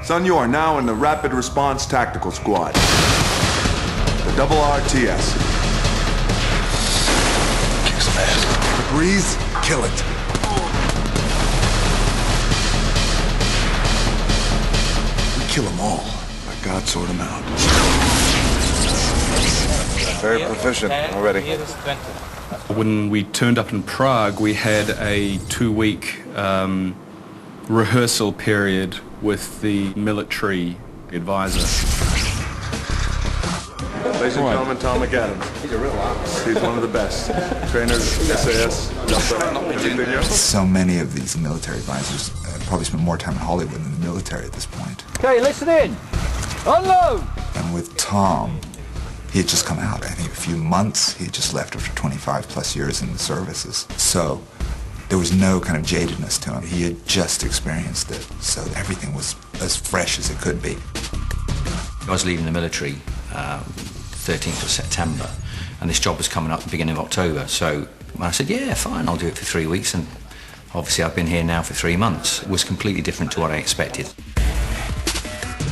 Son, you are now in the Rapid Response Tactical Squad. The double RTS. Kick some ass. Breeze, kill it. We kill them all. Let God sort them out. Very proficient already. When we turned up in Prague, we had a 2-week rehearsal period with the military advisor. Ladies and gentlemen, Tom McAdams. He's a real ops. He's one of the best. Trainers, SAS, everything else. So many of these military advisors probably spend more time in Hollywood than the military at this point. Okay, listen in. Unload! And with Tom, he had just come out, I think a few months. He had just left after 25 plus years in the services. So there was no kind of jadedness to him. He had just experienced it, so everything was as fresh as it could be. I was leaving the military 13th of September, and this job was coming up at the beginning of October. So when I said, yeah, fine, I'll do it for 3 weeks, and obviously I've been here now for 3 months. It was completely different to what I expected.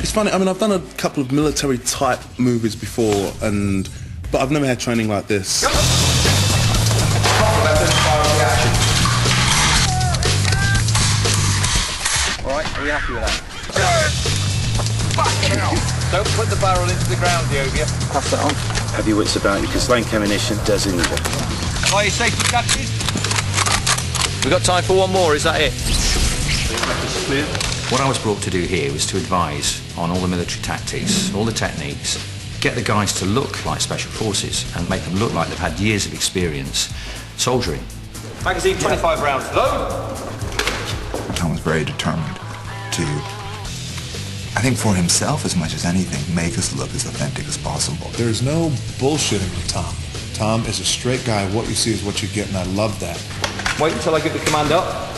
It's funny, I mean, I've done a couple of military-type movies before, but I've never had training like this. Alright, are we happy with that? Don't put the barrel into the ground, Diovia. Pass that on. Have your wits about you, because blank ammunition does injure. Are you safety catches? We've got time for one more, is that it? What I was brought to do here was to advise on all the military tactics, all the techniques, get the guys to look like Special Forces and make them look like they've had years of experience soldiering. Magazine, 25 rounds. Load! Tom was very determined to, I think for himself as much as anything, make us look as authentic as possible. There's no bullshitting with Tom. Tom is a straight guy. What you see is what you get, and I love that. Wait until I give the command up.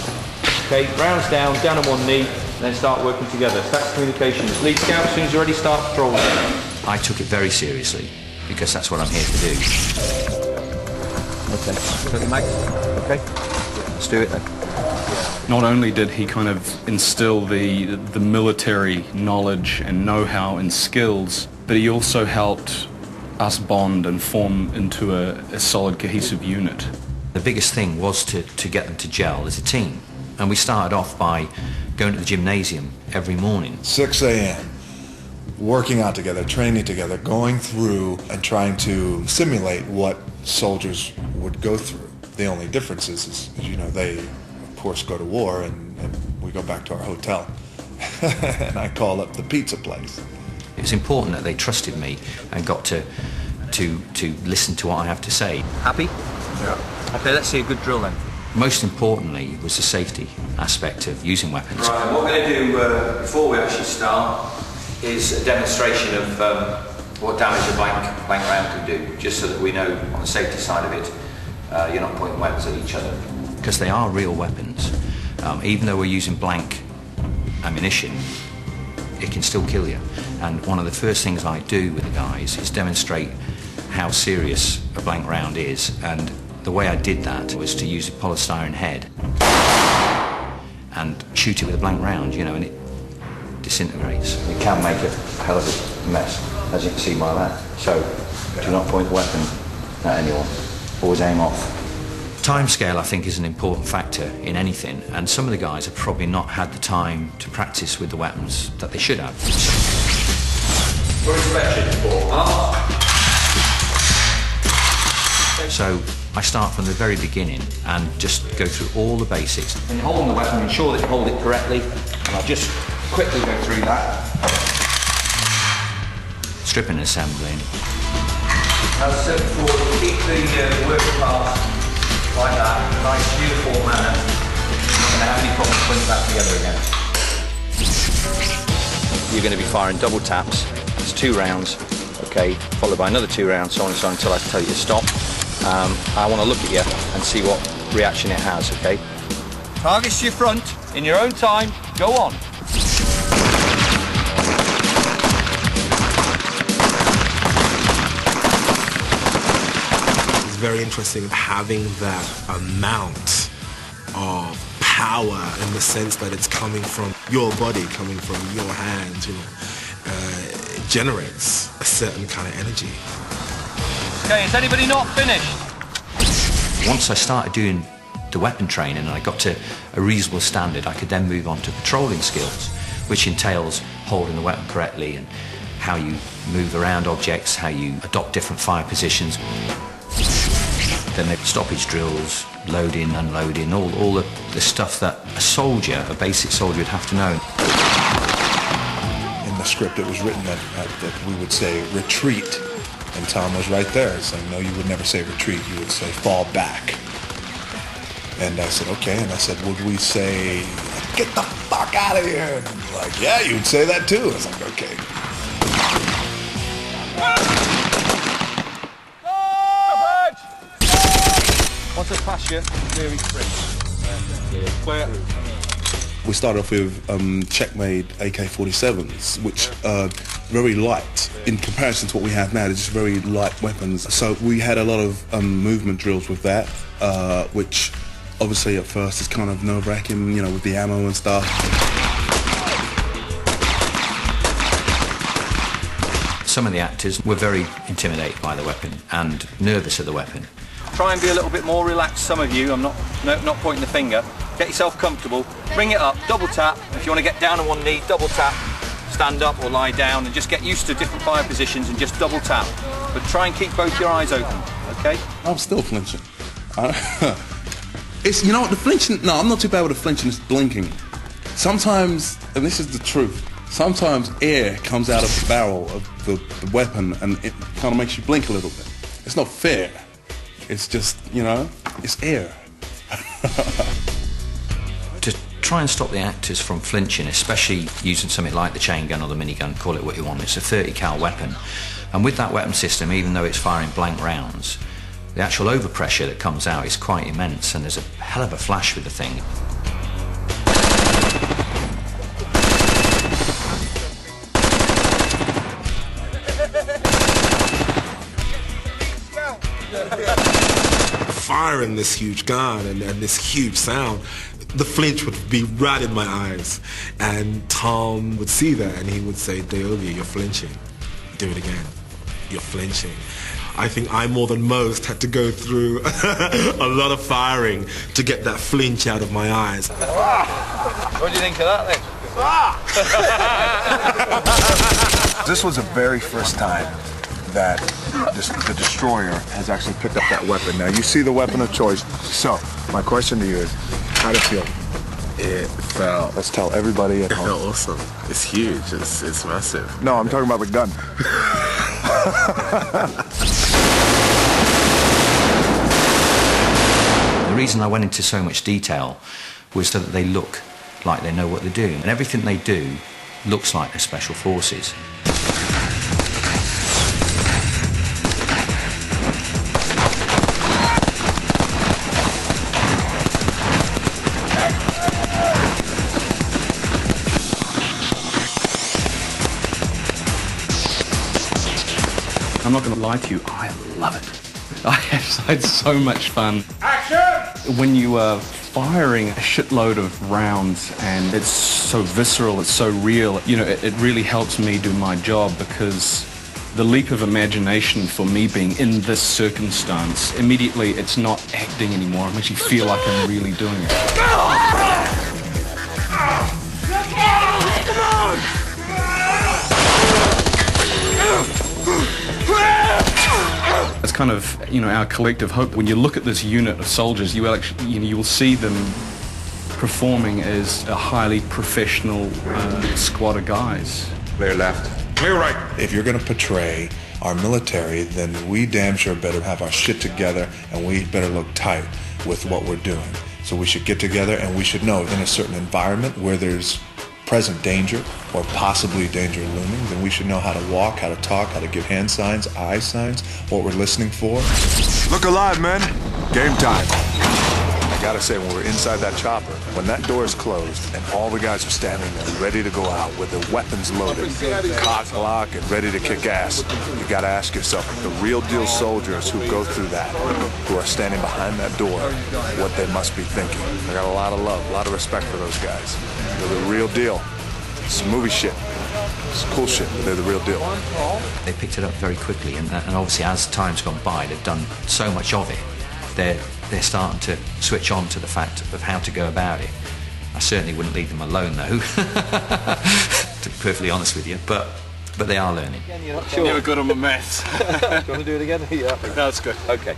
Okay, rounds down on one knee, then start working together. That's communication. Lead scout, as soon as you're ready, start patrolling. I took it very seriously, because that's what I'm here to do. Okay, Mag. Okay, let's do it then. Not only did he kind of instill the military knowledge and know-how and skills, but he also helped us bond and form into a solid, cohesive unit. The biggest thing was to get them to gel as a team. And we started off by going to the gymnasium every morning. 6 a.m., working out together, training together, going through and trying to simulate what soldiers would go through. The only difference is you know, they, of course, go to war and we go back to our hotel. And I call up the pizza place. It was important that they trusted me and got to listen to what I have to say. Happy? Yeah. Okay, let's see a good drill then. Most importantly was the safety aspect of using weapons. Right, and what we're going to do before we actually start is a demonstration of what damage a blank round can do, just so that we know on the safety side of it, you're not pointing weapons at each other. Because they are real weapons. Even though we're using blank ammunition, it can still kill you. And one of the first things I do with the guys is demonstrate how serious a blank round is, and the way I did that was to use a polystyrene head and shoot it with a blank round, you know, and it disintegrates. It can make a hell of a mess, as you can see by that. So, do not point the weapon at anyone. Always aim off. Timescale, I think, is an important factor in anything, and some of the guys have probably not had the time to practice with the weapons that they should have. For inspection, for arms. So I start from the very beginning and just go through all the basics. And holding the weapon, ensure that you hold it correctly, and I'll just quickly go through that. Stripping and assembling. As I said before, keep the working parts like that, in a nice uniform manner. You're not going to have any problems putting it back together again. You're going to be firing double taps. It's 2 rounds, okay, followed by another 2 rounds, so on and so on, until I tell you to stop. I want to look at you and see what reaction it has, okay? Targets to your front, in your own time, go on. It's very interesting having that amount of power in the sense that it's coming from your body coming from your hands, it generates a certain kind of energy. Okay, is anybody not finished? Once I started doing the weapon training and I got to a reasonable standard, I could then move on to patrolling skills, which entails holding the weapon correctly and how you move around objects, how you adopt different fire positions. Then the stoppage drills, loading, unloading, all the stuff that a basic soldier would have to know. In the script it was written that we would say retreat, and Tom was right there saying, no, you would never say retreat, you would say fall back. And I said, okay, and I said, would we say, get the fuck out of here? And he's like, yeah, you would say that too. I was like, okay. Once I pass you, very free. Clear. We started off with check-made AK-47s, which are very light in comparison to what we have now. They're just very light weapons. So we had a lot of movement drills with that, which obviously at first is kind of nerve-wracking, with the ammo and stuff. Some of the actors were very intimidated by the weapon and nervous of the weapon. Try and be a little bit more relaxed, some of you. I'm not pointing the finger. Get yourself comfortable. Bring it up, double tap. If you want to get down on one knee, double tap. Stand up or lie down and just get used to different fire positions and just double tap. But try and keep both your eyes open, okay? I'm still flinching. It's, the flinching, no, I'm not too bad with the flinching, it's blinking. Sometimes, and this is the truth, sometimes air comes out of the barrel of the weapon and it kind of makes you blink a little bit. It's not fair. It's just, it's air. To try and stop the actors from flinching, especially using something like the chain gun or the minigun, call it what you want, it's a 30 cal weapon. And with that weapon system, even though it's firing blank rounds, the actual overpressure that comes out is quite immense and there's a hell of a flash with the thing. Firing this huge gun and this huge sound, the flinch would be right in my eyes. And Tom would see that and he would say, Deolia, you're flinching. Do it again. You're flinching. I think I more than most had to go through a lot of firing to get that flinch out of my eyes. What do you think of that then? This was the very first time that the destroyer has actually picked up that weapon. Now, you see the weapon of choice. So, my question to you is, how did it feel? It felt... Let's tell everybody at home. It felt awesome. It's huge. It's massive. No, I'm talking about the gun. The reason I went into so much detail was so that they look like they know what they're doing. And everything they do looks like they're special forces. I'm not going to lie to you, I love it. I had so much fun. Action! When you are firing a shitload of rounds and it's so visceral, it's so real, it really helps me do my job because the leap of imagination for me being in this circumstance, immediately it's not acting anymore. It makes you feel like I'm really doing it. It's kind of, our collective hope. When you look at this unit of soldiers, you will actually, you will see them performing as a highly professional squad of guys. Clear left. Clear right. If you're going to portray our military, then we damn sure better have our shit together and we better look tight with what we're doing. So we should get together and we should know in a certain environment where there's present danger or possibly danger looming, then we should know how to walk, how to talk, how to give hand signs, eye signs, what we're listening for. Look alive, men. Game time. gotta say, when we're inside that chopper, when that door is closed and all the guys are standing there ready to go out with their weapons loaded, cock, lock, and ready to kick ass, you gotta ask yourself, the real deal soldiers who go through that, who are standing behind that door, what they must be thinking. I got a lot of love, a lot of respect for those guys. They're the real deal. It's movie shit. It's cool shit, but they're the real deal. They picked it up very quickly, and obviously as time's gone by, they've done so much of it. They're starting to switch on to the fact of how to go about it. I certainly wouldn't leave them alone, though, to be perfectly honest with you, but they are learning. Sure. You were good on my maths. Do you want to do it again? Yeah. No, it's good. Okay.